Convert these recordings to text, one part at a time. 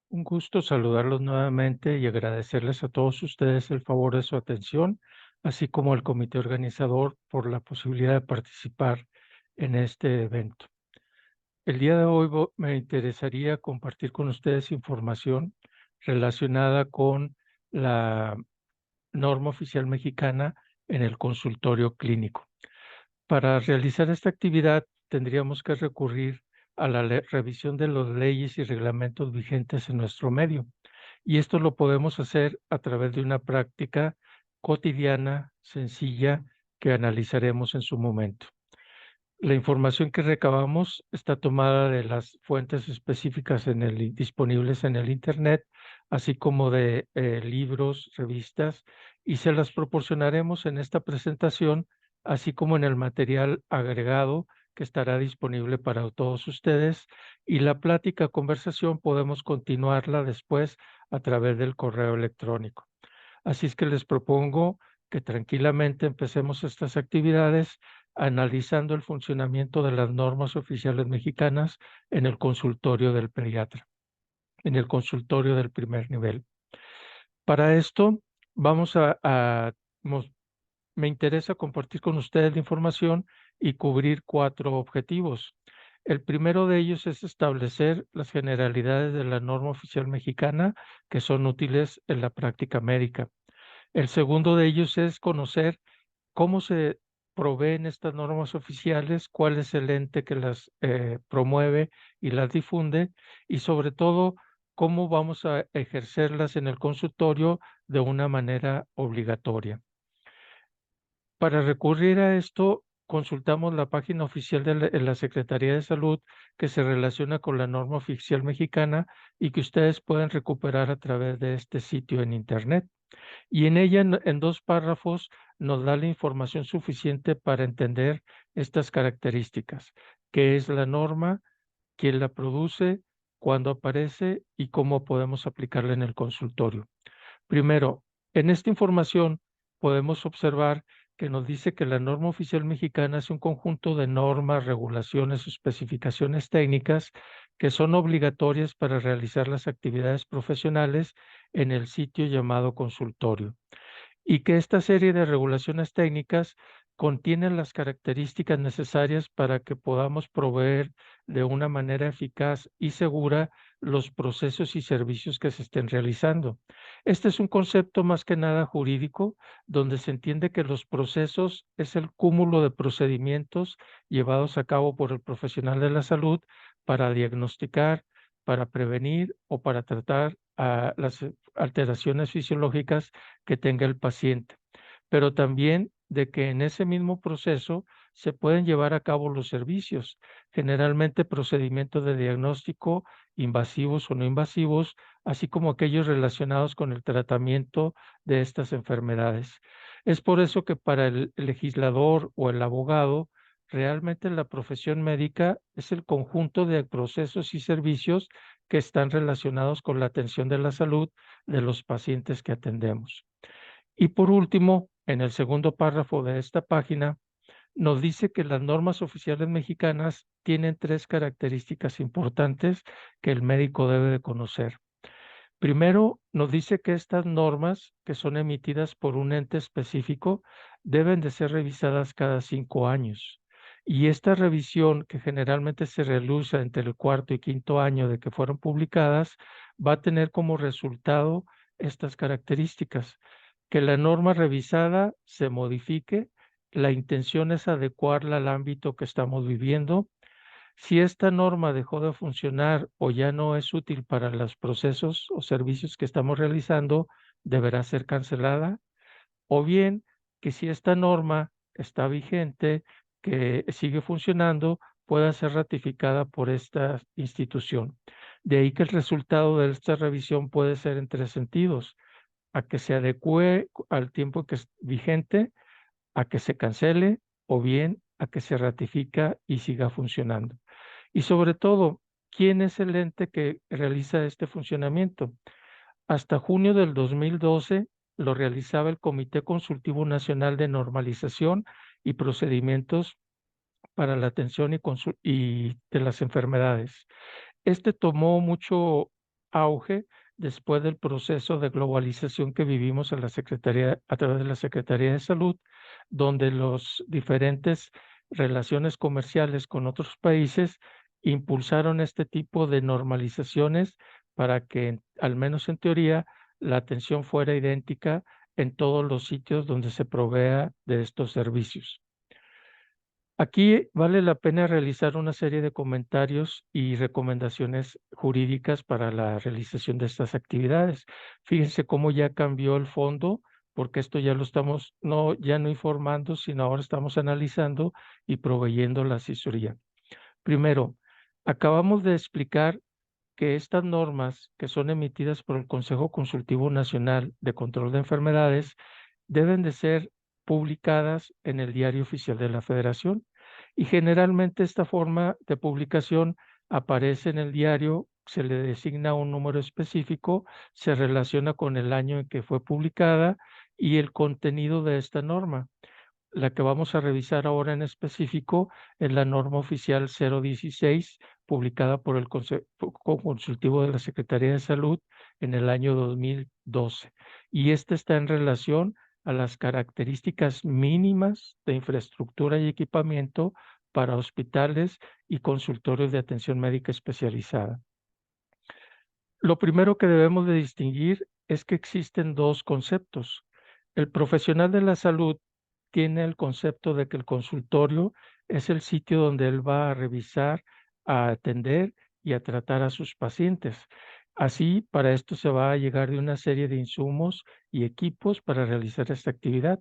Un gusto saludarlos nuevamente y agradecerles a todos ustedes el favor de su atención, así como al comité organizador por la posibilidad de participar en este evento. El día de hoy me interesaría compartir con ustedes información relacionada con la norma oficial mexicana en el consultorio clínico. Para realizar esta actividad tendríamos que recurrir a la revisión de las leyes y reglamentos vigentes en nuestro medio. Y esto lo podemos hacer a través de una práctica cotidiana, sencilla, que analizaremos en su momento. La información que recabamos está tomada de las fuentes específicas disponibles en el Internet, así como de libros, revistas, y se las proporcionaremos en esta presentación, así como en el material agregado que estará disponible para todos ustedes. Y la plática, conversación, podemos continuarla después a través del correo electrónico. Así es que les propongo que tranquilamente empecemos estas actividades analizando el funcionamiento de las normas oficiales mexicanas en el consultorio del pediatra, en el consultorio del primer nivel. Para esto, vamos mos- me interesa compartir con ustedes la información y cubrir 4 objetivos. El primero de ellos es establecer las generalidades de la norma oficial mexicana que son útiles en la práctica médica. El segundo de ellos es conocer cómo se proveen estas normas oficiales, cuál es el ente que las promueve y las difunde, y sobre todo, cómo vamos a ejercerlas en el consultorio de una manera obligatoria. Para recurrir a esto, consultamos la página oficial de la Secretaría de Salud que se relaciona con la norma oficial mexicana y que ustedes pueden recuperar a través de este sitio en Internet. Y en ella, en 2 párrafos, nos da la información suficiente para entender estas características: qué es la norma, quién la produce, cuándo aparece y cómo podemos aplicarla en el consultorio. Primero, en esta información podemos observar que nos dice que la norma oficial mexicana es un conjunto de normas, regulaciones o especificaciones técnicas que son obligatorias para realizar las actividades profesionales en el sitio llamado consultorio, y que esta serie de regulaciones técnicas contienen las características necesarias para que podamos proveer de una manera eficaz y segura los procesos y servicios que se estén realizando. Este es un concepto más que nada jurídico, donde se entiende que los procesos es el cúmulo de procedimientos llevados a cabo por el profesional de la salud para diagnosticar, para prevenir o para tratar las alteraciones fisiológicas que tenga el paciente, pero también de que en ese mismo proceso se pueden llevar a cabo los servicios, generalmente procedimientos de diagnóstico invasivos o no invasivos, así como aquellos relacionados con el tratamiento de estas enfermedades. Es por eso que para el legislador o el abogado, realmente la profesión médica es el conjunto de procesos y servicios que están relacionados con la atención de la salud de los pacientes que atendemos. Y por último, en el segundo párrafo de esta página, nos dice que las normas oficiales mexicanas tienen 3 características importantes que el médico debe de conocer. Primero, nos dice que estas normas, que son emitidas por un ente específico, deben de ser revisadas cada 5 años. Y esta revisión, que generalmente se realiza entre el cuarto y quinto año de que fueron publicadas, va a tener como resultado estas características: que la norma revisada se modifique, la intención es adecuarla al ámbito que estamos viviendo. Si esta norma dejó de funcionar o ya no es útil para los procesos o servicios que estamos realizando, deberá ser cancelada. O bien que si esta norma está vigente, que sigue funcionando, pueda ser ratificada por esta institución. De ahí que el resultado de esta revisión puede ser en 3 sentidos: a que se adecue al tiempo que es vigente, a que se cancele o bien a que se ratifica y siga funcionando. Y sobre todo, ¿quién es el ente que realiza este funcionamiento? Hasta junio del 2012 lo realizaba el Comité Consultivo Nacional de Normalización y Procedimientos para la Atención y de las Enfermedades. Este tomó mucho auge después del proceso de globalización que vivimos en la Secretaría, a través de la Secretaría de Salud, donde los diferentes relaciones comerciales con otros países impulsaron este tipo de normalizaciones para que, al menos en teoría, la atención fuera idéntica en todos los sitios donde se provea de estos servicios. Aquí vale la pena realizar una serie de comentarios y recomendaciones jurídicas para la realización de estas actividades. Fíjense cómo ya cambió el fondo, porque esto ya lo estamos ya no informando, sino ahora estamos analizando y proveyendo la asesoría. Primero, acabamos de explicar que estas normas que son emitidas por el Consejo Consultivo Nacional de Control de Enfermedades deben de ser publicadas en el Diario Oficial de la Federación, y generalmente esta forma de publicación aparece en el diario, se le designa un número específico, se relaciona con el año en que fue publicada y el contenido de esta norma. La que vamos a revisar ahora en específico es la norma oficial 016, publicada por el Consejo Consultivo de la Secretaría de Salud en el año 2012. Y esta está en relación a las características mínimas de infraestructura y equipamiento para hospitales y consultorios de atención médica especializada. Lo primero que debemos de distinguir es que existen dos conceptos. El profesional de la salud tiene el concepto de que el consultorio es el sitio donde él va a revisar, a atender y a tratar a sus pacientes. Así, para esto se va a llegar de una serie de insumos y equipos para realizar esta actividad.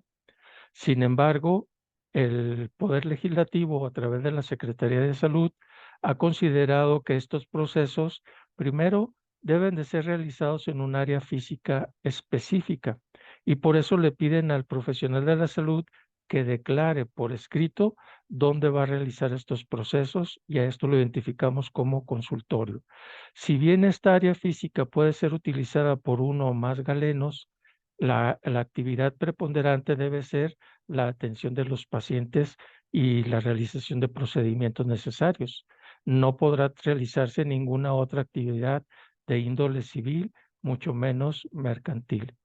Sin embargo, el Poder Legislativo, a través de la Secretaría de Salud, ha considerado que estos procesos, primero, deben de ser realizados en un área física específica, y por eso le piden al profesional de la salud que declare por escrito dónde va a realizar estos procesos, y a esto lo identificamos como consultorio. Si bien esta área física puede ser utilizada por uno o más galenos, la actividad preponderante debe ser la atención de los pacientes y la realización de procedimientos necesarios. No podrá realizarse ninguna otra actividad de índole civil, mucho menos mercantil.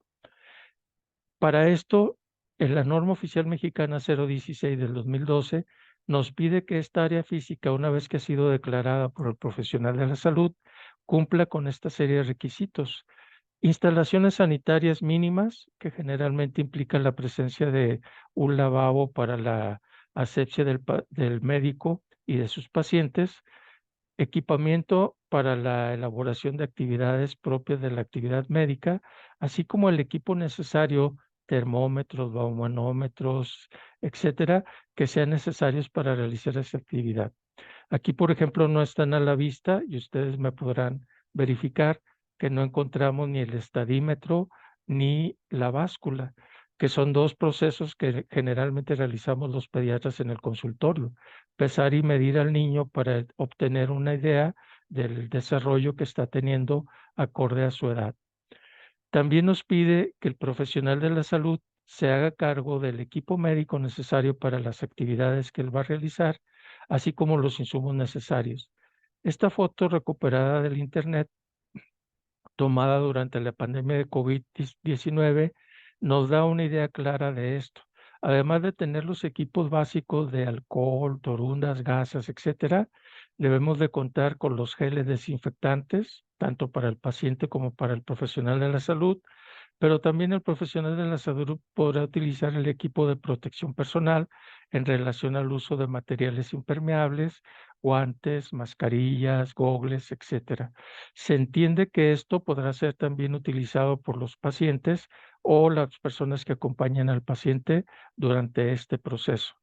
Para esto, en la norma oficial mexicana 016 del 2012 nos pide que esta área física, una vez que ha sido declarada por el profesional de la salud, cumpla con esta serie de requisitos. Instalaciones sanitarias mínimas, que generalmente implican la presencia de un lavabo para la asepsia del médico y de sus pacientes, equipamiento para la elaboración de actividades propias de la actividad médica, así como el equipo necesario, termómetros, baumanómetros, etcétera, que sean necesarios para realizar esa actividad. Aquí, por ejemplo, no están a la vista y ustedes me podrán verificar que no encontramos ni el estadímetro ni la báscula, que son dos procesos que generalmente realizamos los pediatras en el consultorio. Pesar y medir al niño para obtener una idea del desarrollo que está teniendo acorde a su edad. También nos pide que el profesional de la salud se haga cargo del equipo médico necesario para las actividades que él va a realizar, así como los insumos necesarios. Esta foto recuperada del Internet, tomada durante la pandemia de COVID-19, nos da una idea clara de esto. Además de tener los equipos básicos de alcohol, torundas, gasas, etcétera, debemos de contar con los geles desinfectantes, tanto para el paciente como para el profesional de la salud, pero también el profesional de la salud podrá utilizar el equipo de protección personal en relación al uso de materiales impermeables, guantes, mascarillas, gogles, etcétera. Se entiende que esto podrá ser también utilizado por los pacientes o las personas que acompañan al paciente durante este proceso.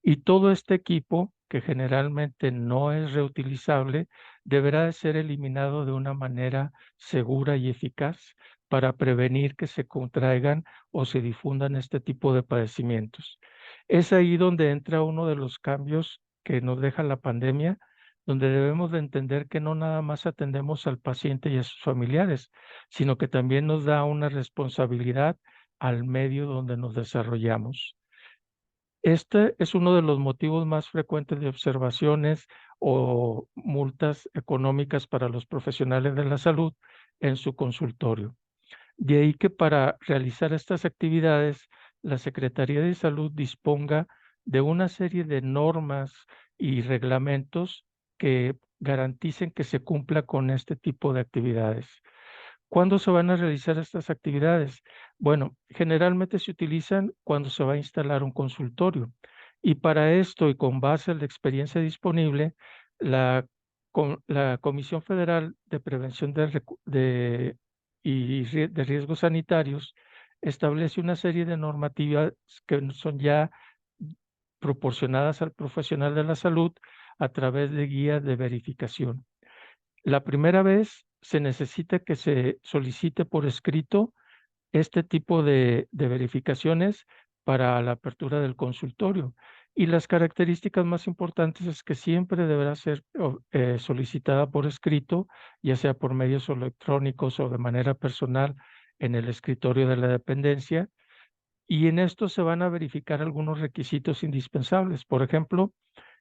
Y todo este equipo, que generalmente no es reutilizable, deberá de ser eliminado de una manera segura y eficaz para prevenir que se contraigan o se difundan este tipo de padecimientos. Es ahí donde entra uno de los cambios que nos deja la pandemia, donde debemos de entender que no nada más atendemos al paciente y a sus familiares, sino que también nos da una responsabilidad al medio donde nos desarrollamos. Este es uno de los motivos más frecuentes de observaciones o multas económicas para los profesionales de la salud en su consultorio. De ahí que para realizar estas actividades, la Secretaría de Salud disponga de una serie de normas y reglamentos que garanticen que se cumpla con este tipo de actividades. ¿Cuándo se van a realizar estas actividades? Bueno, generalmente se utilizan cuando se va a instalar un consultorio. Y para esto, y con base en la experiencia disponible, la Comisión Federal de Prevención de Riesgos Sanitarios establece una serie de normativas que son ya proporcionadas al profesional de la salud a través de guías de verificación. La primera vez se necesita que se solicite por escrito este tipo de verificaciones para la apertura del consultorio. Y las características más importantes es que siempre deberá ser solicitada por escrito, ya sea por medios electrónicos o de manera personal en el escritorio de la dependencia. Y en esto se van a verificar algunos requisitos indispensables. Por ejemplo,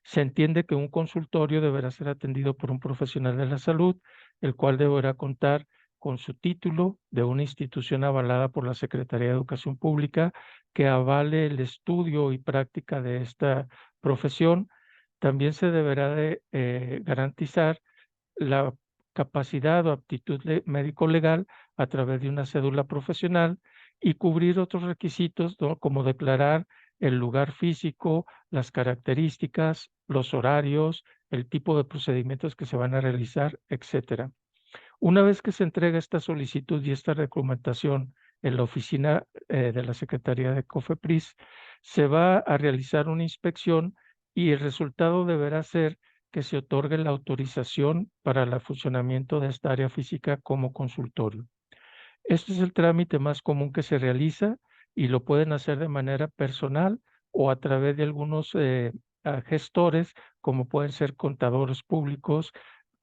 se entiende que un consultorio deberá ser atendido por un profesional de la salud, el cual deberá contar con su título de una institución avalada por la Secretaría de Educación Pública que avale el estudio y práctica de esta profesión. También se deberá de garantizar la capacidad o aptitud médico-legal a través de una cédula profesional y cubrir otros requisitos, ¿no? Como declarar el lugar físico, las características, los horarios, el tipo de procedimientos que se van a realizar, etcétera. Una vez que se entrega esta solicitud y esta documentación en la oficina de la Secretaría de COFEPRIS, se va a realizar una inspección y el resultado deberá ser que se otorgue la autorización para el funcionamiento de esta área física como consultorio. Este es el trámite más común que se realiza y lo pueden hacer de manera personal o a través de algunos gestores, como pueden ser contadores públicos,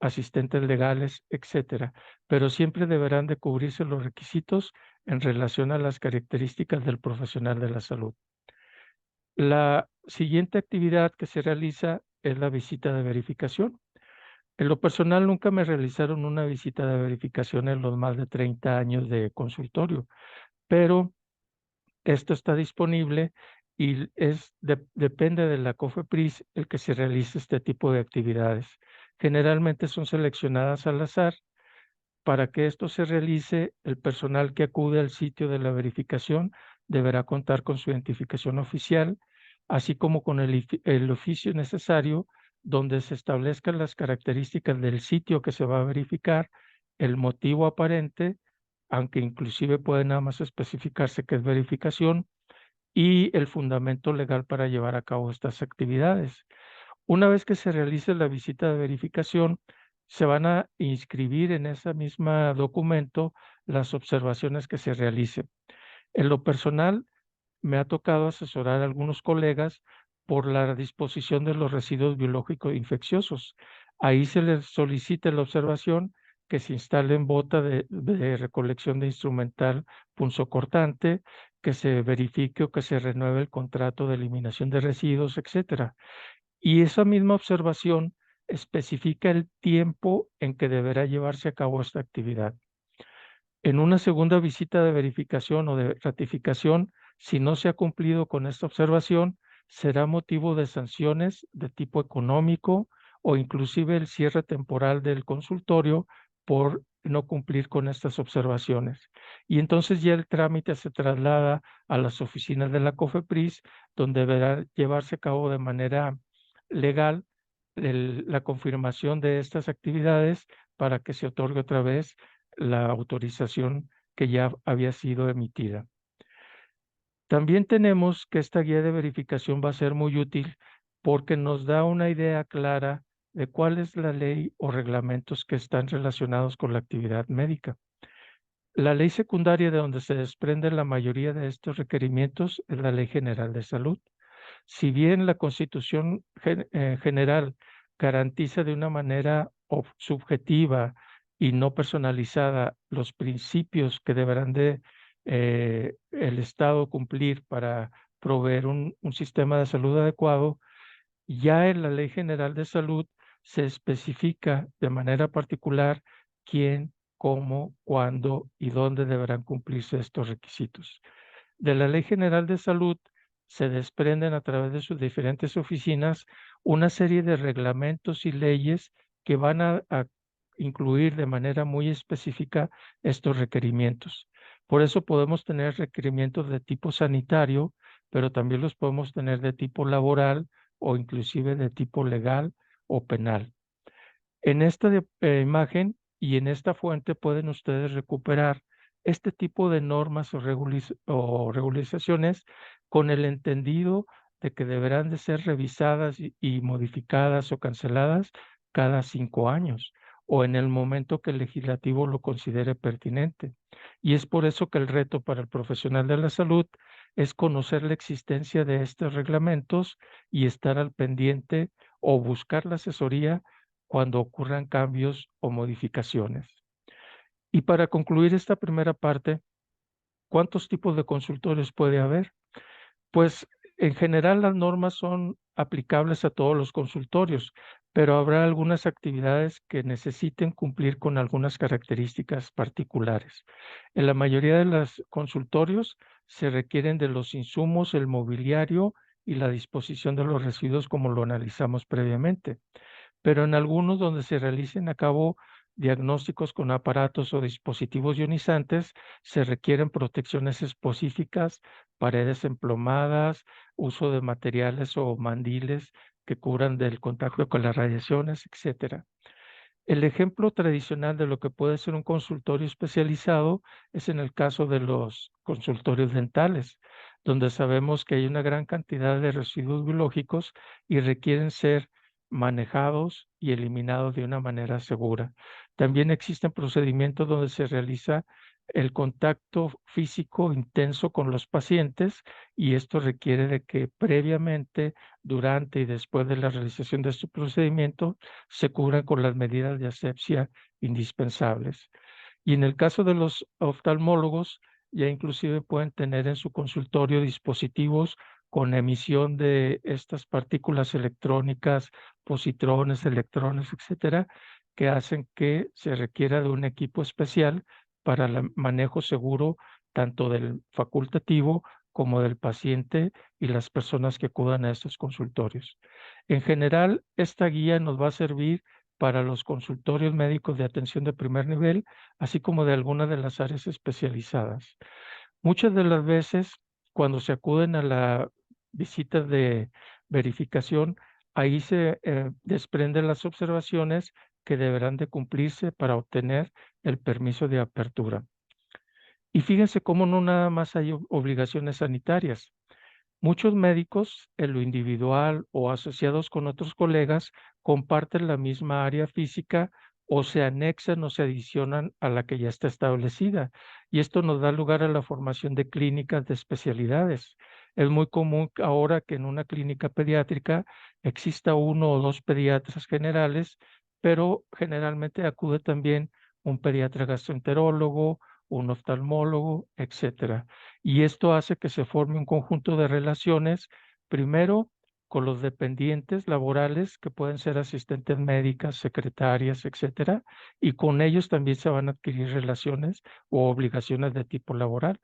asistentes legales, etcétera. Pero siempre deberán de cubrirse los requisitos en relación a las características del profesional de la salud. La siguiente actividad que se realiza es la visita de verificación. En lo personal, nunca me realizaron una visita de verificación en los más de 30 años de consultorio, pero esto está disponible y depende de la COFEPRIS el que se realice este tipo de actividades. Generalmente son seleccionadas al azar. Para que esto se realice, el personal que acude al sitio de la verificación deberá contar con su identificación oficial, así como con el oficio necesario donde se establezcan las características del sitio que se va a verificar, el motivo aparente, aunque inclusive puede nada más especificarse que es verificación, y el fundamento legal para llevar a cabo estas actividades. Una vez que se realice la visita de verificación, se van a inscribir en ese mismo documento las observaciones que se realicen. En lo personal, me ha tocado asesorar a algunos colegas por la disposición de los residuos biológicos infecciosos. Ahí se les solicita la observación que se instale en bota de recolección de instrumental punzocortante, que se verifique o que se renueve el contrato de eliminación de residuos, etcétera. Y esa misma observación especifica el tiempo en que deberá llevarse a cabo esta actividad. En una segunda visita de verificación o de ratificación, si no se ha cumplido con esta observación, será motivo de sanciones de tipo económico o inclusive el cierre temporal del consultorio por no cumplir con estas observaciones. Y entonces ya el trámite se traslada a las oficinas de la COFEPRIS, donde deberá llevarse a cabo de manera legal la confirmación de estas actividades para que se otorgue otra vez la autorización que ya había sido emitida. También tenemos que esta guía de verificación va a ser muy útil porque nos da una idea clara de cuál es la ley o reglamentos que están relacionados con la actividad médica. La ley secundaria de donde se desprende la mayoría de estos requerimientos es la Ley General de Salud. Si bien la Constitución General garantiza de una manera subjetiva y no personalizada los principios que deberán de el Estado cumplir para proveer un sistema de salud adecuado, ya en la Ley General de Salud se especifica de manera particular quién cómo, cuándo y dónde deberán cumplirse estos requisitos. De la Ley General de Salud se desprenden a través de sus diferentes oficinas una serie de reglamentos y leyes que van a incluir de manera muy específica estos requerimientos. Por eso podemos tener requerimientos de tipo sanitario, pero también los podemos tener de tipo laboral o inclusive de tipo legal o penal. En esta imagen y en esta fuente pueden ustedes recuperar este tipo de normas o regularizaciones con el entendido de que deberán de ser revisadas y modificadas o canceladas cada 5 años o en el momento que el legislativo lo considere pertinente. Y es por eso que el reto para el profesional de la salud es conocer la existencia de estos reglamentos y estar al pendiente o buscar la asesoría cuando ocurran cambios o modificaciones. Y para concluir esta primera parte, ¿cuántos tipos de consultorios puede haber? Pues en general las normas son aplicables a todos los consultorios, pero habrá algunas actividades que necesiten cumplir con algunas características particulares. En la mayoría de los consultorios se requieren de los insumos, el mobiliario y la disposición de los residuos como lo analizamos previamente, pero en algunos donde se realicen a cabo diagnósticos con aparatos o dispositivos ionizantes, se requieren protecciones específicas, paredes emplomadas, uso de materiales o mandiles que cubran del contacto con las radiaciones, etcétera. El ejemplo tradicional de lo que puede ser un consultorio especializado es en el caso de los consultorios dentales, donde sabemos que hay una gran cantidad de residuos biológicos y requieren ser manejados y eliminados de una manera segura. También existen procedimientos donde se realiza el contacto físico intenso con los pacientes y esto requiere de que previamente, durante y después de la realización de este procedimiento se cubran con las medidas de asepsia indispensables. Y en el caso de los oftalmólogos, ya inclusive pueden tener en su consultorio dispositivos con emisión de estas partículas electrónicas, positrones, electrones, etcétera, que hacen que se requiera de un equipo especial para el manejo seguro tanto del facultativo como del paciente y las personas que acudan a estos consultorios. En general, esta guía nos va a servir para los consultorios médicos de atención de primer nivel, así como de algunas de las áreas especializadas. Muchas de las veces, cuando se acuden a la visita de verificación, ahí se desprenden las observaciones que deberán de cumplirse para obtener el permiso de apertura. Y fíjense cómo no nada más hay obligaciones sanitarias. Muchos médicos, en lo individual o asociados con otros colegas, comparten la misma área física o se anexan o se adicionan a la que ya está establecida. Y esto nos da lugar a la formación de clínicas de especialidades. Es muy común ahora que en una clínica pediátrica exista uno o dos pediatras generales, pero generalmente acude también un pediatra gastroenterólogo, un oftalmólogo, etcétera. Y esto hace que se forme un conjunto de relaciones, primero con los dependientes laborales, que pueden ser asistentes médicas, secretarias, etcétera, y con ellos también se van a adquirir relaciones o obligaciones de tipo laboral.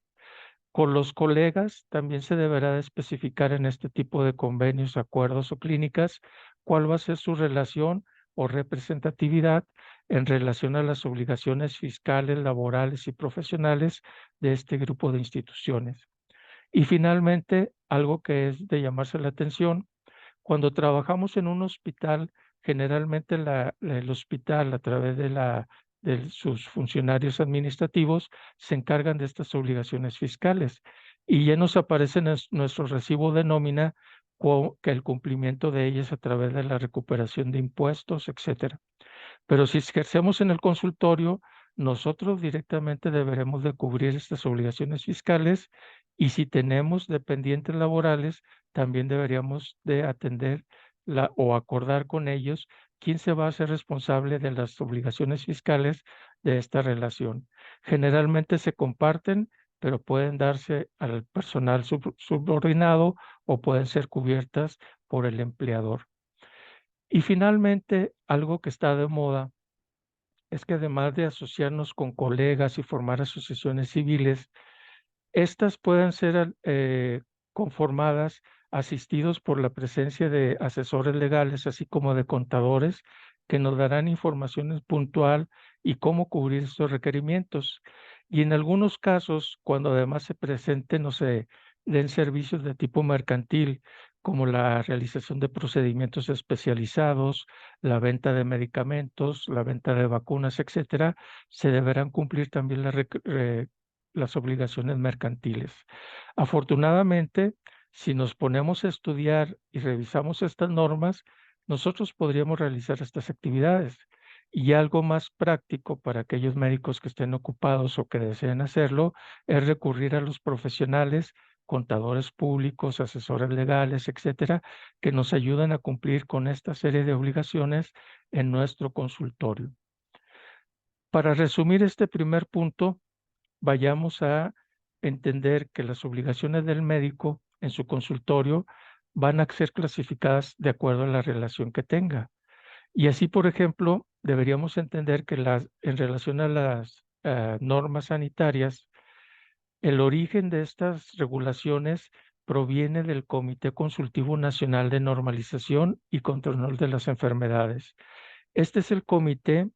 Con los colegas también se deberá de especificar en este tipo de convenios, acuerdos o clínicas cuál va a ser su relación o representatividad en relación a las obligaciones fiscales, laborales y profesionales de este grupo de instituciones. Y finalmente, algo que es de llamarse la atención, cuando trabajamos en un hospital, generalmente el hospital a través de sus funcionarios administrativos se encargan de estas obligaciones fiscales y ya nos aparece en nuestro recibo de nómina que el cumplimiento de ellas a través de la recuperación de impuestos, etcétera. Pero si ejercemos en el consultorio, nosotros directamente deberemos de cubrir estas obligaciones fiscales y si tenemos dependientes laborales, también deberíamos de atender o acordar con ellos quién se va a hacer responsable de las obligaciones fiscales de esta relación. Generalmente se comparten, pero pueden darse al personal subordinado o pueden ser cubiertas por el empleador. Y finalmente, algo que está de moda es que además de asociarnos con colegas y formar asociaciones civiles, estas pueden ser conformadas, asistidos por la presencia de asesores legales, así como de contadores, que nos darán información puntual y cómo cubrir estos requerimientos. Y en algunos casos, cuando además se presenten, no sé, den servicios de tipo mercantil, como la realización de procedimientos especializados, la venta de medicamentos, la venta de vacunas, etcétera, se deberán cumplir también las obligaciones mercantiles. Afortunadamente, si nos ponemos a estudiar y revisamos estas normas, nosotros podríamos realizar estas actividades. Y algo más práctico para aquellos médicos que estén ocupados o que deseen hacerlo es recurrir a los profesionales, contadores públicos, asesores legales, etcétera, que nos ayudan a cumplir con esta serie de obligaciones en nuestro consultorio. Para resumir este primer punto, vayamos a entender que las obligaciones del médico en su consultorio van a ser clasificadas de acuerdo a la relación que tenga. Y así, por ejemplo, deberíamos entender que en relación a las normas sanitarias, el origen de estas regulaciones proviene del Comité Consultivo Nacional de Normalización y Control de las Enfermedades. Este es el comité,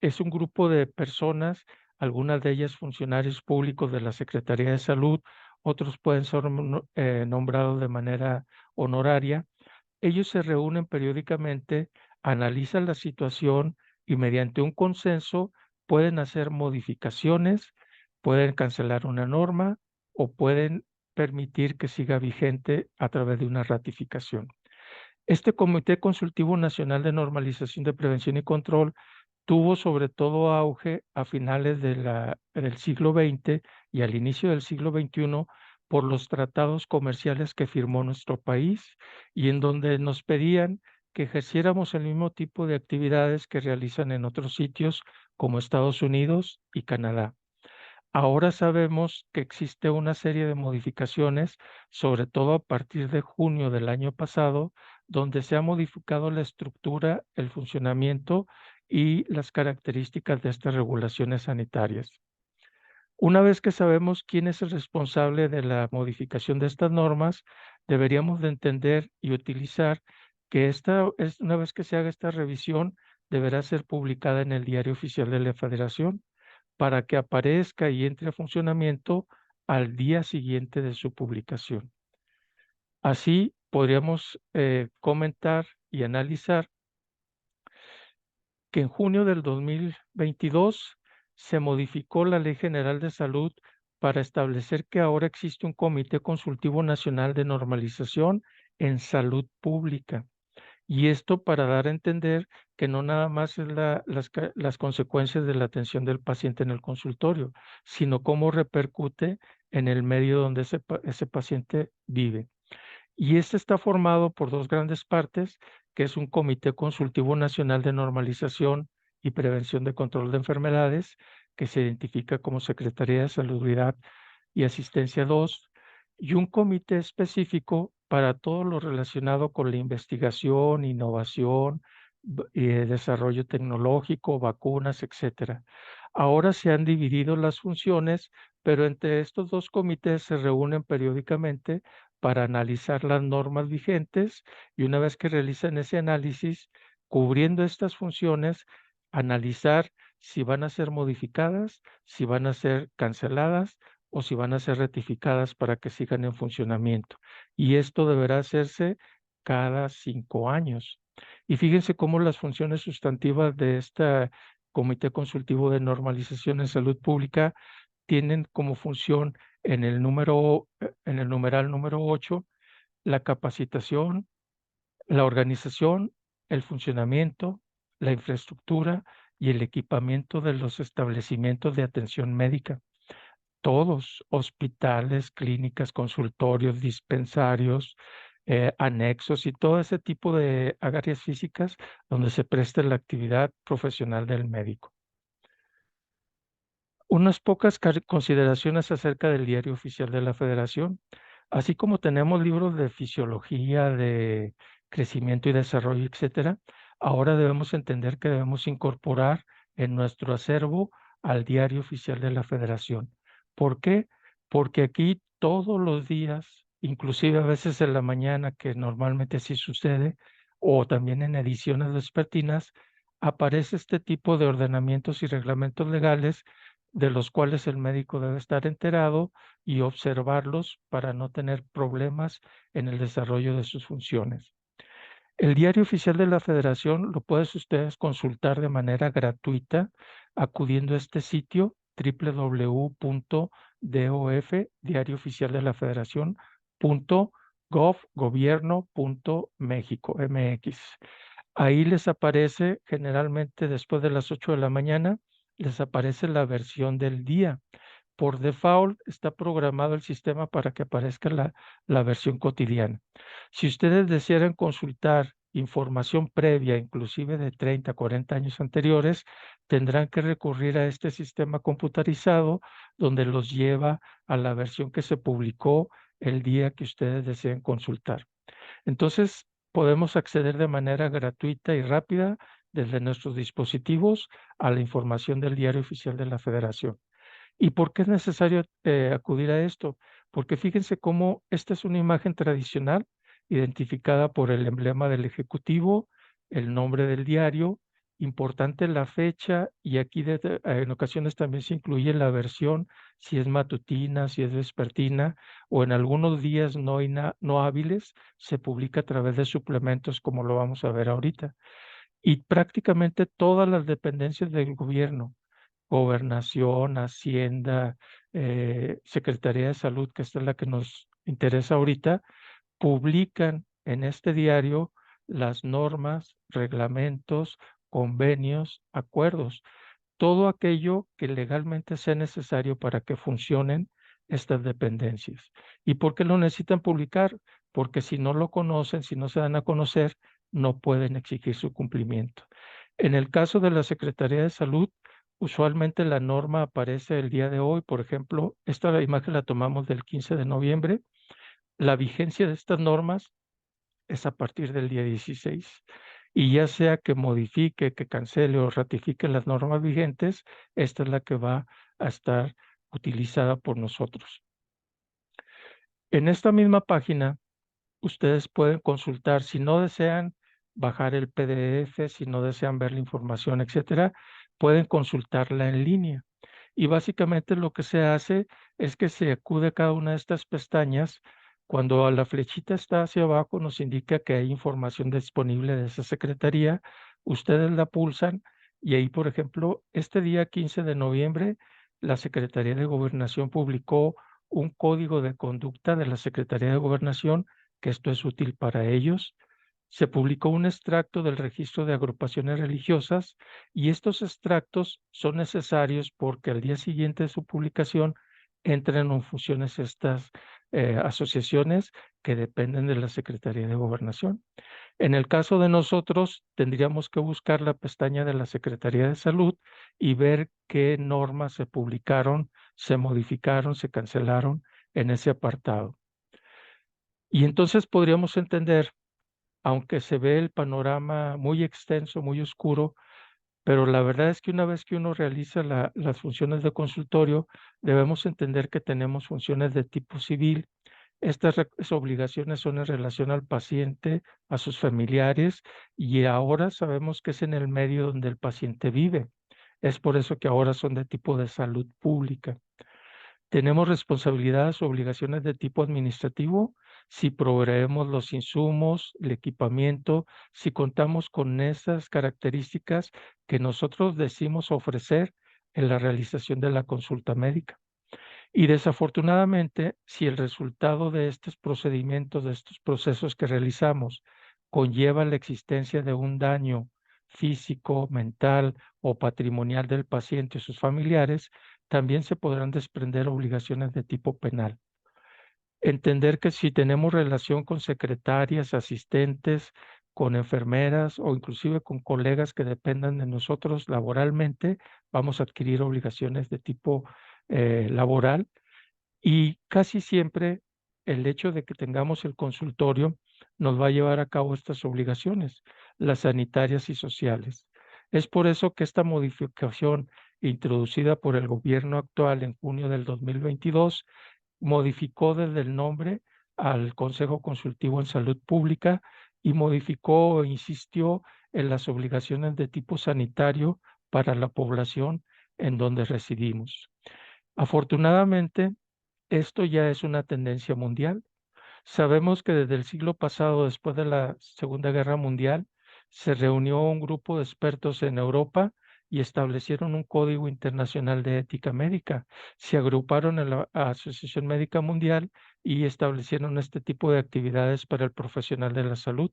es un grupo de personas, algunas de ellas funcionarios públicos de la Secretaría de Salud, otros pueden ser nombrados de manera honoraria. Ellos se reúnen periódicamente, analizan la situación y mediante un consenso pueden hacer modificaciones, pueden cancelar una norma o pueden permitir que siga vigente a través de una ratificación. Este Comité Consultivo Nacional de Normalización de Prevención y Control tuvo sobre todo auge a finales del siglo XX y al inicio del siglo XXI por los tratados comerciales que firmó nuestro país y en donde nos pedían que ejerciéramos el mismo tipo de actividades que realizan en otros sitios como Estados Unidos y Canadá. Ahora sabemos que existe una serie de modificaciones, sobre todo a partir de junio del año pasado, donde se ha modificado la estructura, el funcionamiento y las características de estas regulaciones sanitarias. Una vez que sabemos quién es el responsable de la modificación de estas normas, deberíamos de entender y utilizar que una vez que se haga esta revisión, deberá ser publicada en el Diario Oficial de la Federación para que aparezca y entre a funcionamiento al día siguiente de su publicación. Así podríamos comentar y analizar que en junio del 2022 se modificó la Ley General de Salud para establecer que ahora existe un Comité Consultivo Nacional de Normalización en Salud Pública. Y esto para dar a entender que no nada más es las consecuencias de la atención del paciente en el consultorio, sino cómo repercute en el medio donde ese paciente vive. Y este está formado por dos grandes partes, que es un Comité Consultivo Nacional de Normalización y Prevención de Control de Enfermedades, que se identifica como Secretaría de Salubridad y Asistencia 2, y un comité específico para todo lo relacionado con la investigación, innovación, desarrollo tecnológico, vacunas, etcétera. Ahora se han dividido las funciones, pero entre estos dos comités se reúnen periódicamente para analizar las normas vigentes y una vez que realizan ese análisis, cubriendo estas funciones, analizar si van a ser modificadas, si van a ser canceladas o si van a ser rectificadas para que sigan en funcionamiento. Y esto deberá hacerse cada 5 años. Y fíjense cómo las funciones sustantivas de este Comité Consultivo de Normalización en Salud Pública tienen como función en el numeral número 8 la capacitación, la organización, el funcionamiento, la infraestructura y el equipamiento de los establecimientos de atención médica. Todos, hospitales, clínicas, consultorios, dispensarios, anexos y todo ese tipo de áreas físicas donde se preste la actividad profesional del médico. Unas pocas consideraciones acerca del Diario Oficial de la Federación. Así como tenemos libros de fisiología, de crecimiento y desarrollo, etcétera, ahora debemos entender que debemos incorporar en nuestro acervo al Diario Oficial de la Federación. ¿Por qué? Porque aquí todos los días, inclusive a veces en la mañana, que normalmente sí sucede, o también en ediciones vespertinas, aparece este tipo de ordenamientos y reglamentos legales de los cuales el médico debe estar enterado y observarlos para no tener problemas en el desarrollo de sus funciones. El Diario Oficial de la Federación lo pueden ustedes consultar de manera gratuita acudiendo a este sitio www.dof, Diario Oficial de la Federación, .gov.gobierno.mexico, MX. Ahí les aparece generalmente después de las 8 de la mañana, les aparece la versión del día. Por default está programado el sistema para que aparezca la versión cotidiana. Si ustedes desearan consultar información previa, inclusive de 30, 40 años anteriores, tendrán que recurrir a este sistema computarizado donde los lleva a la versión que se publicó el día que ustedes deseen consultar. Entonces, podemos acceder de manera gratuita y rápida desde nuestros dispositivos a la información del Diario Oficial de la Federación. ¿Y por qué es necesario acudir a esto? Porque fíjense cómo esta es una imagen tradicional identificada por el emblema del Ejecutivo, el nombre del diario, importante la fecha y aquí en ocasiones también se incluye la versión, si es matutina, si es vespertina o en algunos días no hábiles, se publica a través de suplementos como lo vamos a ver ahorita. Y prácticamente todas las dependencias del gobierno, Gobernación, Hacienda, Secretaría de Salud, que esta es la que nos interesa ahorita, publican en este diario las normas, reglamentos, convenios, acuerdos, todo aquello que legalmente sea necesario para que funcionen estas dependencias. ¿Y por qué lo necesitan publicar? Porque si no lo conocen, si no se dan a conocer, no pueden exigir su cumplimiento. En el caso de la Secretaría de Salud, usualmente la norma aparece el día de hoy. Por ejemplo, esta imagen la tomamos del 15 de noviembre. La vigencia de estas normas es a partir del día 16. Y ya sea que modifique, que cancele o ratifique las normas vigentes, esta es la que va a estar utilizada por nosotros. En esta misma página, ustedes pueden consultar, si no desean bajar el PDF, si no desean ver la información, etcétera, pueden consultarla en línea. Y básicamente lo que se hace es que se acude a cada una de estas pestañas. Cuando la flechita está hacia abajo, nos indica que hay información disponible de esa secretaría. Ustedes la pulsan y ahí, por ejemplo, este día 15 de noviembre, la Secretaría de Gobernación publicó un código de conducta de la Secretaría de Gobernación, que esto es útil para ellos. Se publicó un extracto del registro de agrupaciones religiosas y estos extractos son necesarios porque al día siguiente de su publicación entran en funciones estas asociaciones que dependen de la Secretaría de Gobernación. En el caso de nosotros, tendríamos que buscar la pestaña de la Secretaría de Salud y ver qué normas se publicaron, se modificaron, se cancelaron en ese apartado. Y entonces podríamos entender, aunque se ve el panorama muy extenso, muy oscuro, pero la verdad es que una vez que uno realiza las funciones de consultorio, debemos entender que tenemos funciones de tipo civil. Estas obligaciones son en relación al paciente, a sus familiares, y ahora sabemos que es en el medio donde el paciente vive. Es por eso que ahora son de tipo de salud pública. Tenemos responsabilidades o obligaciones de tipo administrativo si proveemos los insumos, el equipamiento, si contamos con esas características que nosotros decimos ofrecer en la realización de la consulta médica. Y desafortunadamente, si el resultado de estos procedimientos, de estos procesos que realizamos, conlleva la existencia de un daño físico, mental o patrimonial del paciente y sus familiares, también se podrán desprender obligaciones de tipo penal. Entender que si tenemos relación con secretarias, asistentes, con enfermeras o inclusive con colegas que dependan de nosotros laboralmente, vamos a adquirir obligaciones de tipo laboral y casi siempre el hecho de que tengamos el consultorio nos va a llevar a cabo estas obligaciones, las sanitarias y sociales. Es por eso que esta modificación introducida por el gobierno actual en junio del 2022 modificó desde el nombre al Consejo Consultivo en Salud Pública y modificó o insistió en las obligaciones de tipo sanitario para la población en donde residimos. Afortunadamente, esto ya es una tendencia mundial. Sabemos que desde el siglo pasado, después de la Segunda Guerra Mundial, se reunió un grupo de expertos en Europa y establecieron un código internacional de ética médica. Se agruparon en la Asociación Médica Mundial y establecieron este tipo de actividades para el profesional de la salud.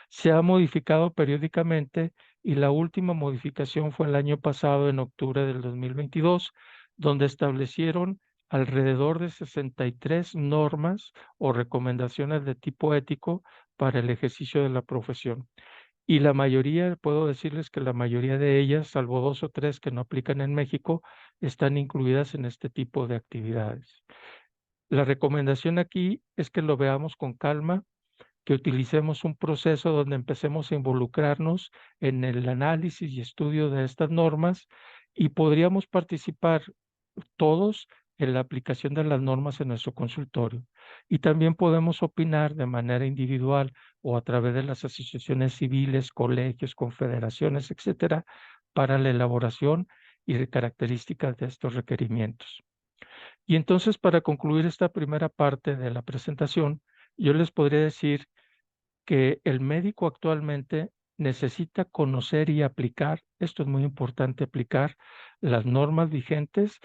Se ha modificado periódicamente y la última modificación fue el año pasado, en octubre del 2022, donde establecieron alrededor de 63 normas o recomendaciones de tipo ético para el ejercicio de la profesión. Y la mayoría, puedo decirles que la mayoría de ellas, salvo 2 o 3 que no aplican en México, están incluidas en este tipo de actividades. La recomendación aquí es que lo veamos con calma, que utilicemos un proceso donde empecemos a involucrarnos en el análisis y estudio de estas normas y podríamos participar todos en la aplicación de las normas en nuestro consultorio. Y también podemos opinar de manera individual o a través de las asociaciones civiles, colegios, confederaciones, etcétera, para la elaboración y de características de estos requerimientos. Y entonces, para concluir esta primera parte de la presentación, yo les podría decir que el médico actualmente necesita conocer y aplicar, esto es muy importante, aplicar las normas vigentes,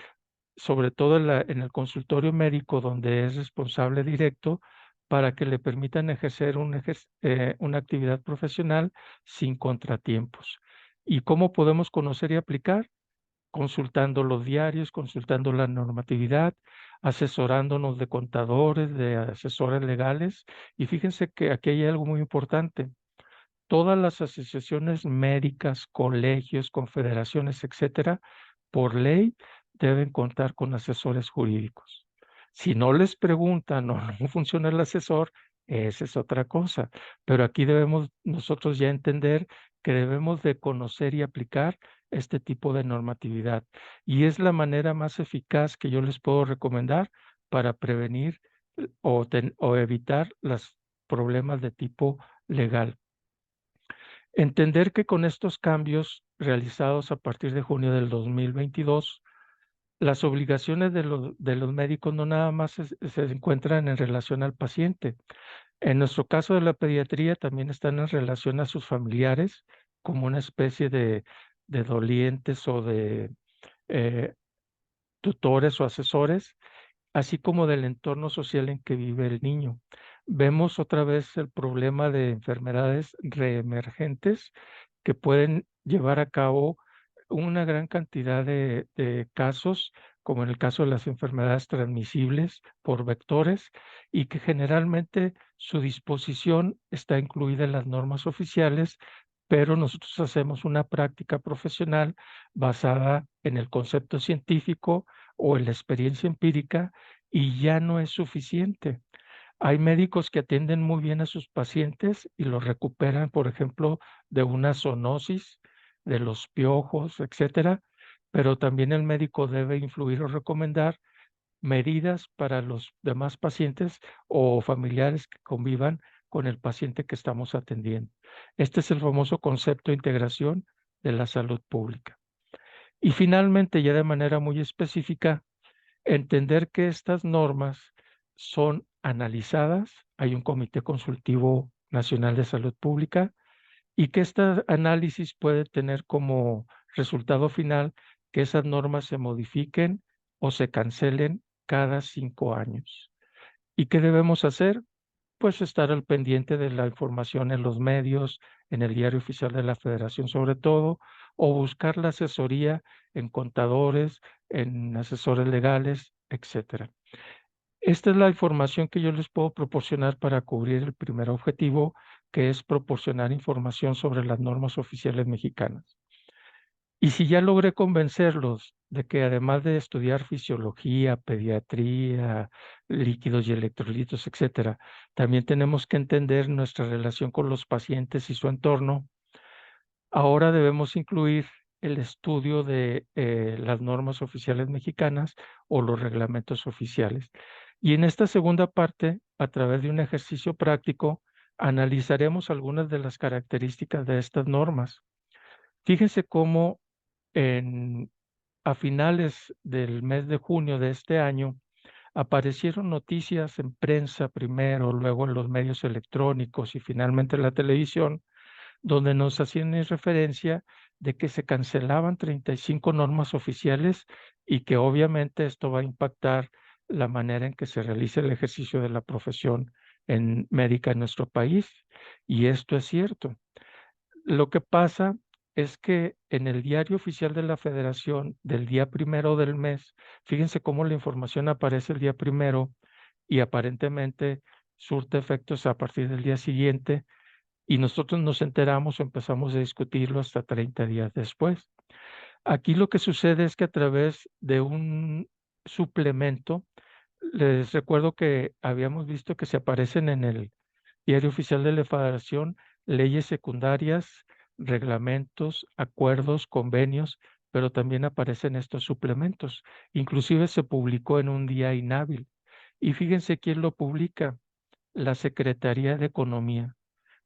sobre todo en el consultorio médico donde es responsable directo, para que le permitan ejercer una actividad profesional sin contratiempos. ¿Y cómo podemos conocer y aplicar? Consultando los diarios, consultando la normatividad, asesorándonos de contadores, de asesores legales. Y fíjense que aquí hay algo muy importante. Todas las asociaciones médicas, colegios, confederaciones, etcétera, por ley deben contar con asesores jurídicos. Si no les preguntan o no funciona el asesor, esa es otra cosa. Pero aquí debemos nosotros ya entender que debemos de conocer y aplicar este tipo de normatividad. Y es la manera más eficaz que yo les puedo recomendar para prevenir o evitar los problemas de tipo legal. Entender que con estos cambios realizados a partir de junio del 2022, las obligaciones de los médicos no nada más se encuentran en relación al paciente. En nuestro caso de la pediatría también están en relación a sus familiares, como una especie de dolientes o de eh, tutores o asesores, así como del entorno social en que vive el niño. Vemos otra vez el problema de enfermedades reemergentes que pueden llevar a cabo una gran cantidad de casos, como en el caso de las enfermedades transmisibles por vectores, y que generalmente su disposición está incluida en las normas oficiales, pero nosotros hacemos una práctica profesional basada en el concepto científico o en la experiencia empírica y ya no es suficiente. Hay médicos que atienden muy bien a sus pacientes y los recuperan, por ejemplo, de una zoonosis, de los piojos, etcétera, pero también el médico debe influir o recomendar medidas para los demás pacientes o familiares que convivan con el paciente que estamos atendiendo. Este es el famoso concepto de integración de la salud pública. Y finalmente, ya de manera muy específica, entender que estas normas son analizadas, hay un Comité Consultivo Nacional de Salud Pública, y que este análisis puede tener como resultado final que esas normas se modifiquen o se cancelen cada 5 años. ¿Y qué debemos hacer? Pues estar al pendiente de la información en los medios, en el Diario Oficial de la Federación sobre todo, o buscar la asesoría en contadores, en asesores legales, etcétera. Esta es la información que yo les puedo proporcionar para cubrir el primer objetivo, que es proporcionar información sobre las normas oficiales mexicanas. Y si ya logré convencerlos de que además de estudiar fisiología, pediatría, líquidos y electrolitos, etcétera, también tenemos que entender nuestra relación con los pacientes y su entorno, Ahora debemos incluir el estudio de las normas oficiales mexicanas o los reglamentos oficiales. Y en esta segunda parte, a través de un ejercicio práctico, analizaremos algunas de las características de estas normas. Fíjense cómo a finales del mes de junio de este año aparecieron noticias en prensa primero, luego en los medios electrónicos y finalmente en la televisión, donde nos hacían referencia de que se cancelaban 35 normas oficiales y que obviamente esto va a impactar la manera en que se realiza el ejercicio de la profesión en médica en nuestro país. Y esto es cierto. Lo que pasa es que en el diario oficial de la Federación del día primero del mes, fíjense cómo la información aparece el día primero y aparentemente surte efectos a partir del día siguiente, y nosotros nos enteramos o empezamos a discutirlo hasta 30 días después. Aquí lo que sucede es que a través de un suplemento, les recuerdo que habíamos visto que se aparecen en el Diario Oficial de la Federación leyes secundarias, reglamentos, acuerdos, convenios, pero también aparecen estos suplementos. Inclusive se publicó en un día inhábil. Y fíjense quién lo publica, la Secretaría de Economía.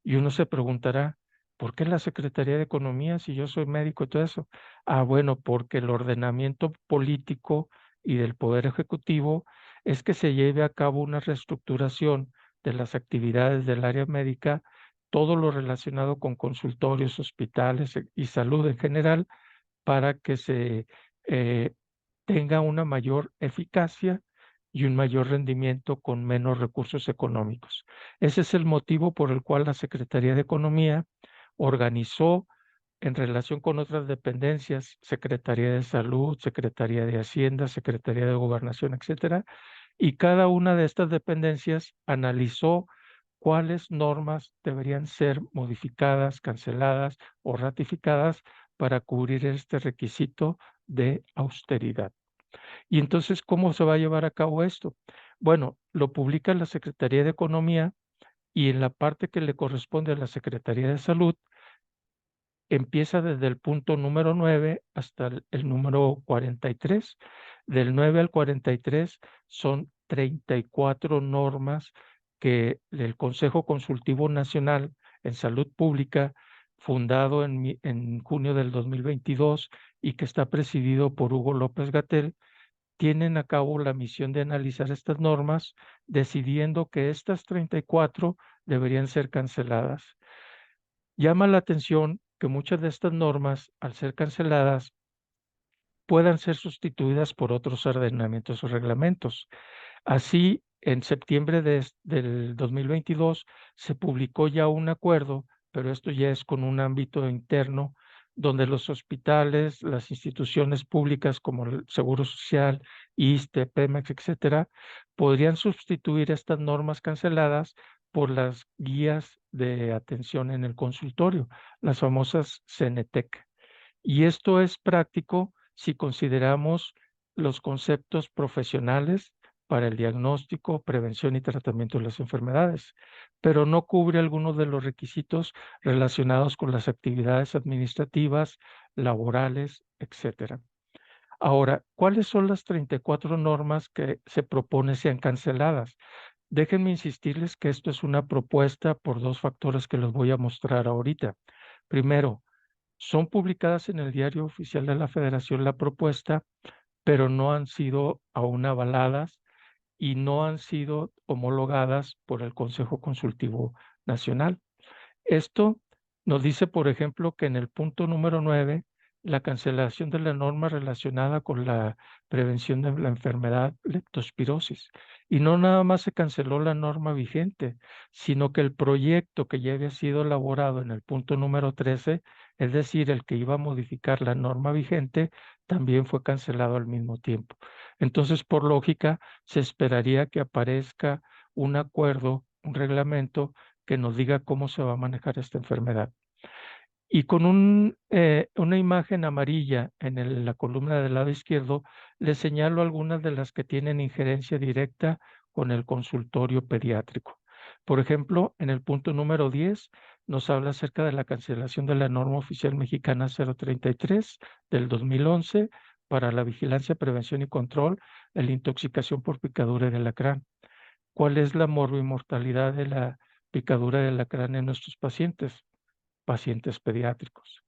Y uno se preguntará, ¿por qué la Secretaría de Economía si yo soy médico y todo eso? Ah, bueno, porque el ordenamiento político y del Poder Ejecutivo es que se lleve a cabo una reestructuración de las actividades del área médica, todo lo relacionado con consultorios, hospitales y salud en general, para que se eh, tenga una mayor eficacia y un mayor rendimiento con menos recursos económicos. Ese es el motivo por el cual la Secretaría de Economía organizó en relación con otras dependencias, Secretaría de Salud, Secretaría de Hacienda, Secretaría de Gobernación, etcétera, y cada una de estas dependencias analizó cuáles normas deberían ser modificadas, canceladas o ratificadas para cubrir este requisito de austeridad. Y entonces, ¿cómo se va a llevar a cabo esto? Bueno, lo publica la Secretaría de Economía y en la parte que le corresponde a la Secretaría de Salud, empieza desde el punto número 9 hasta el número 43. Del 9 al 43 son 34 normas que el Consejo Consultivo Nacional en Salud Pública, fundado en junio del 2022 y que está presidido por Hugo López-Gatell, tienen a cabo la misión de analizar estas normas, decidiendo que estas 34 deberían ser canceladas. Llama la atención que muchas de estas normas, al ser canceladas, puedan ser sustituidas por otros ordenamientos o reglamentos. Así, en septiembre del 2022 se publicó ya un acuerdo, pero esto ya es con un ámbito interno, donde los hospitales, las instituciones públicas como el Seguro Social, ISSSTE, Pemex, etcétera, podrían sustituir estas normas canceladas por las guías de atención en el consultorio, las famosas CENETEC. Y esto es práctico si consideramos los conceptos profesionales para el diagnóstico, prevención y tratamiento de las enfermedades, pero no cubre algunos de los requisitos relacionados con las actividades administrativas, laborales, etcétera. Ahora, ¿cuáles son las 34 normas que se propone sean canceladas? Déjenme insistirles que esto es una propuesta por dos factores que les voy a mostrar ahorita. Primero, son publicadas en el Diario Oficial de la Federación la propuesta, pero no han sido aún avaladas y no han sido homologadas por el Consejo Consultivo Nacional. Esto nos dice, por ejemplo, que en el punto número 9, la cancelación de la norma relacionada con la prevención de la enfermedad leptospirosis. Y no nada más se canceló la norma vigente, sino que el proyecto que ya había sido elaborado en el punto número 13, es decir, el que iba a modificar la norma vigente, también fue cancelado al mismo tiempo. Entonces, por lógica, se esperaría que aparezca un acuerdo, un reglamento que nos diga cómo se va a manejar esta enfermedad. Y con una imagen amarilla en la columna del lado izquierdo, les señalo algunas de las que tienen injerencia directa con el consultorio pediátrico. Por ejemplo, en el punto número 10 nos habla acerca de la cancelación de la norma oficial mexicana 033 del 2011 para la vigilancia, prevención y control de la intoxicación por picadura de alacrán. ¿Cuál es la morbimortalidad de la picadura de alacrán en nuestros pacientes pediátricos?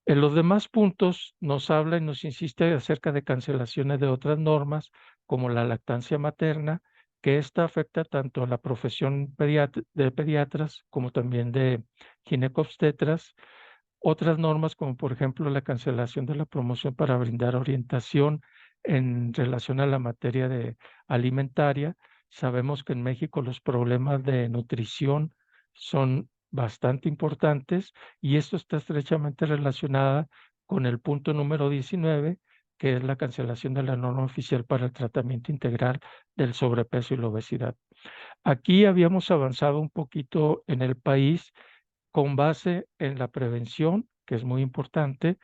En los demás puntos nos habla y nos insiste acerca de cancelaciones de otras normas, como la lactancia materna, que esta afecta tanto a la profesión de pediatras como también de ginecobstetras. Otras normas, como por ejemplo la cancelación de la promoción para brindar orientación en relación a la materia alimentaria. Sabemos que en México los problemas de nutrición son bastante importantes y esto está estrechamente relacionada con el punto número 19, que es la cancelación de la norma oficial para el tratamiento integral del sobrepeso y la obesidad. Aquí habíamos avanzado un poquito en el país con base en la prevención, que es muy importante,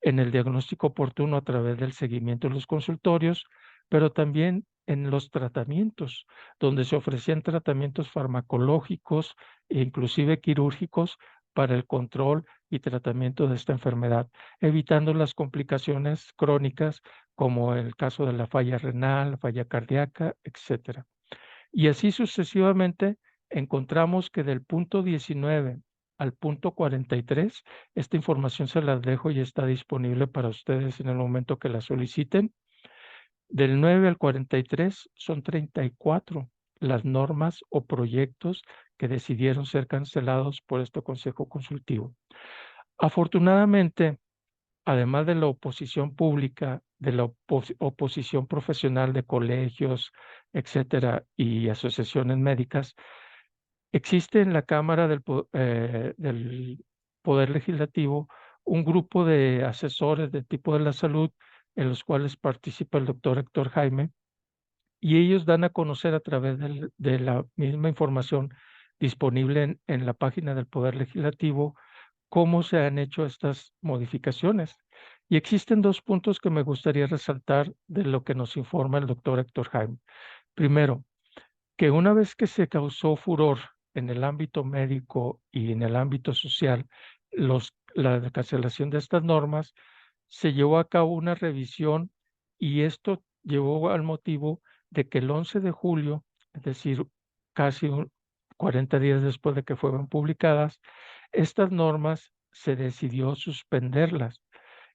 en el diagnóstico oportuno a través del seguimiento de los consultorios, pero también en los tratamientos, donde se ofrecían tratamientos farmacológicos e inclusive quirúrgicos para el control y tratamiento de esta enfermedad, evitando las complicaciones crónicas como el caso de la falla renal, falla cardíaca, etcétera. Y así sucesivamente encontramos que del punto 19 al punto 43, esta información se las dejo y está disponible para ustedes en el momento que la soliciten. Del 9 al 43 son 34 las normas o proyectos que decidieron ser cancelados por este Consejo Consultivo. Afortunadamente, además de la oposición pública, de la oposición profesional de colegios, etcétera, y asociaciones médicas, existe en la Cámara del Poder Legislativo un grupo de asesores del tipo de la salud en los cuales participa el doctor Héctor Jaime, y ellos dan a conocer a través de la misma información disponible en la página del Poder Legislativo cómo se han hecho estas modificaciones. Y existen dos puntos que me gustaría resaltar de lo que nos informa el doctor Héctor Jaime. Primero, que una vez que se causó furor en el ámbito médico y en el ámbito social, la cancelación de estas normas, se llevó a cabo una revisión y esto llevó al motivo de que el 11 de julio, es decir, casi 40 días después de que fueron publicadas, estas normas se decidió suspenderlas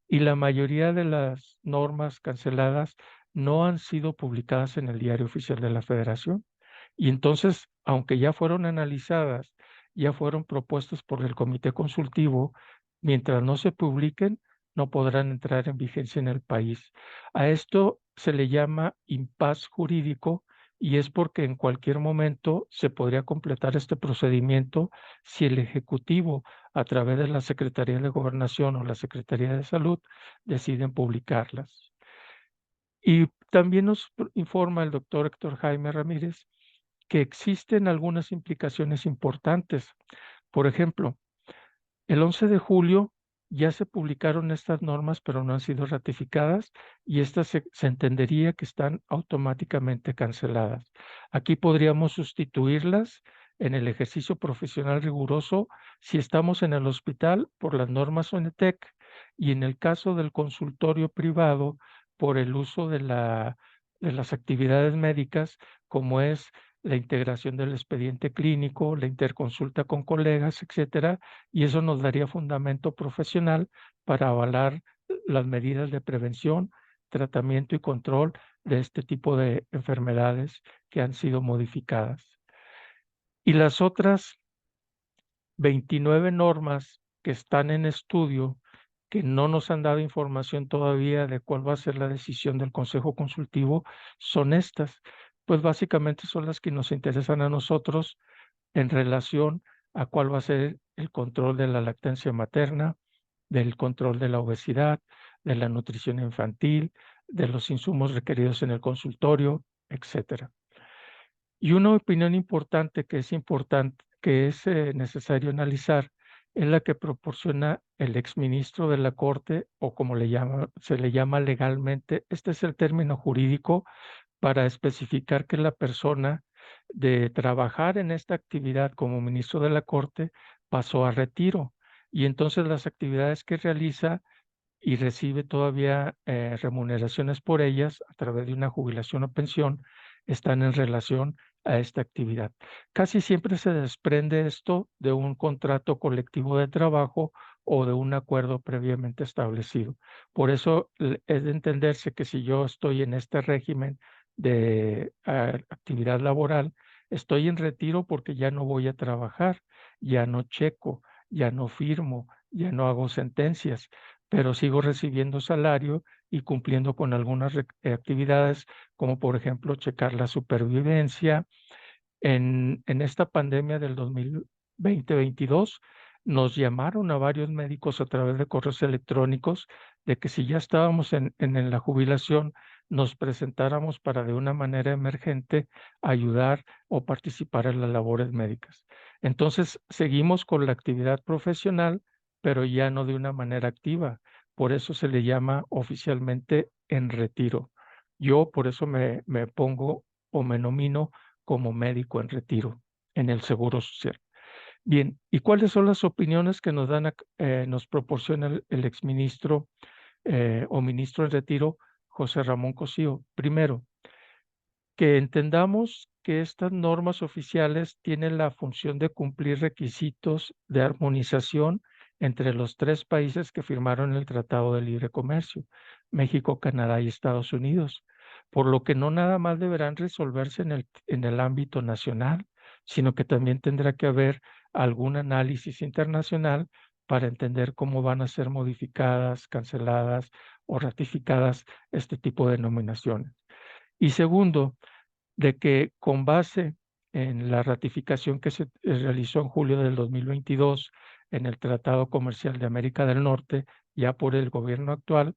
y la mayoría de las normas canceladas no han sido publicadas en el Diario Oficial de la Federación. Y entonces, aunque ya fueron analizadas, ya fueron propuestas por el comité consultivo, mientras no se publiquen, no podrán entrar en vigencia en el país. A esto se le llama impas jurídico y es porque en cualquier momento se podría completar este procedimiento si el Ejecutivo, a través de la Secretaría de Gobernación o la Secretaría de Salud, deciden publicarlas. Y también nos informa el doctor Héctor Jaime Ramírez que existen algunas implicaciones importantes. Por ejemplo, el 11 de julio ya se publicaron estas normas, pero no han sido ratificadas y estas se entendería que están automáticamente canceladas. Aquí podríamos sustituirlas en el ejercicio profesional riguroso si estamos en el hospital por las normas ONETEC y en el caso del consultorio privado por el uso de las actividades médicas, como es la integración del expediente clínico, la interconsulta con colegas, etcétera, y eso nos daría fundamento profesional para avalar las medidas de prevención, tratamiento y control de este tipo de enfermedades que han sido modificadas. Y las otras 29 normas que están en estudio, que no nos han dado información todavía de cuál va a ser la decisión del Consejo Consultivo, son estas. Pues básicamente son las que nos interesan a nosotros en relación a cuál va a ser el control de la lactancia materna, del control de la obesidad, de la nutrición infantil, de los insumos requeridos en el consultorio, etcétera. Y una opinión importante, que es necesario analizar, es la que proporciona el exministro de la Corte, o como se le llama legalmente, este es el término jurídico para especificar que la persona de trabajar en esta actividad como ministro de la Corte pasó a retiro y entonces las actividades que realiza y recibe todavía remuneraciones por ellas a través de una jubilación o pensión, están en relación a esta actividad. Casi siempre se desprende esto de un contrato colectivo de trabajo o de un acuerdo previamente establecido. Por eso es de entenderse que si yo estoy en este régimen de actividad laboral, estoy en retiro porque ya no voy a trabajar, ya no checo, ya no firmo, ya no hago sentencias, pero sigo recibiendo salario y cumpliendo con algunas actividades, como por ejemplo checar la supervivencia. En esta pandemia del 2020-22 nos llamaron a varios médicos a través de correos electrónicos de que si ya estábamos en la jubilación, nos presentáramos para de una manera emergente ayudar o participar en las labores médicas. Entonces, seguimos con la actividad profesional, pero ya no de una manera activa. Por eso se le llama oficialmente en retiro. Yo por eso me pongo o me nomino como médico en retiro en el Seguro Social. Bien, ¿y cuáles son las opiniones que nos proporciona el exministro o ministro en retiro, José Ramón Cosío? Primero, que entendamos que estas normas oficiales tienen la función de cumplir requisitos de armonización entre los tres países que firmaron el Tratado de Libre Comercio, México, Canadá y Estados Unidos, por lo que no nada más deberán resolverse en el ámbito nacional, sino que también tendrá que haber algún análisis internacional para entender cómo van a ser modificadas, canceladas o ratificadas este tipo de nominaciones. Y segundo, de que con base en la ratificación que se realizó en julio del 2022 en el Tratado Comercial de América del Norte, ya por el gobierno actual,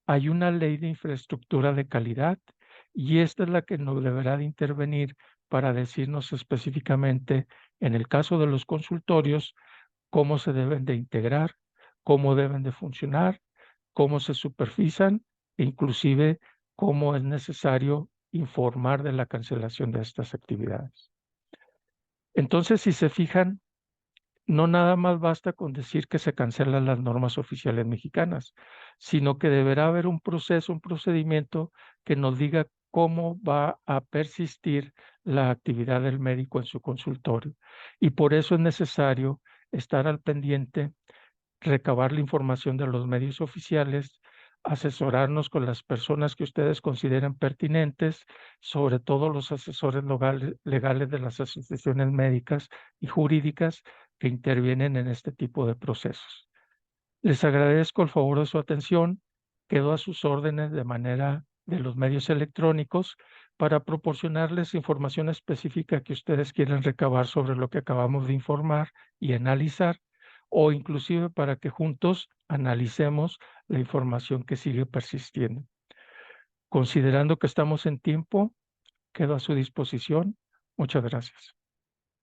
hay una ley de infraestructura de calidad y esta es la que nos deberá de intervenir para decirnos específicamente, en el caso de los consultorios, cómo se deben de integrar, cómo deben de funcionar, cómo se supervisan e inclusive cómo es necesario informar de la cancelación de estas actividades. Entonces, si se fijan, no nada más basta con decir que se cancelan las normas oficiales mexicanas, sino que deberá haber un proceso, un procedimiento que nos diga cómo va a persistir la actividad del médico en su consultorio. Y por eso es necesario estar al pendiente, recabar la información de los medios oficiales, asesorarnos con las personas que ustedes consideren pertinentes, sobre todo los asesores legales de las asociaciones médicas y jurídicas que intervienen en este tipo de procesos. Les agradezco el favor de su atención. Quedo a sus órdenes de manera de los medios electrónicos para proporcionarles información específica que ustedes quieran recabar sobre lo que acabamos de informar y analizar, o inclusive para que juntos analicemos la información que sigue persistiendo. Considerando que estamos en tiempo, quedo a su disposición. Muchas gracias.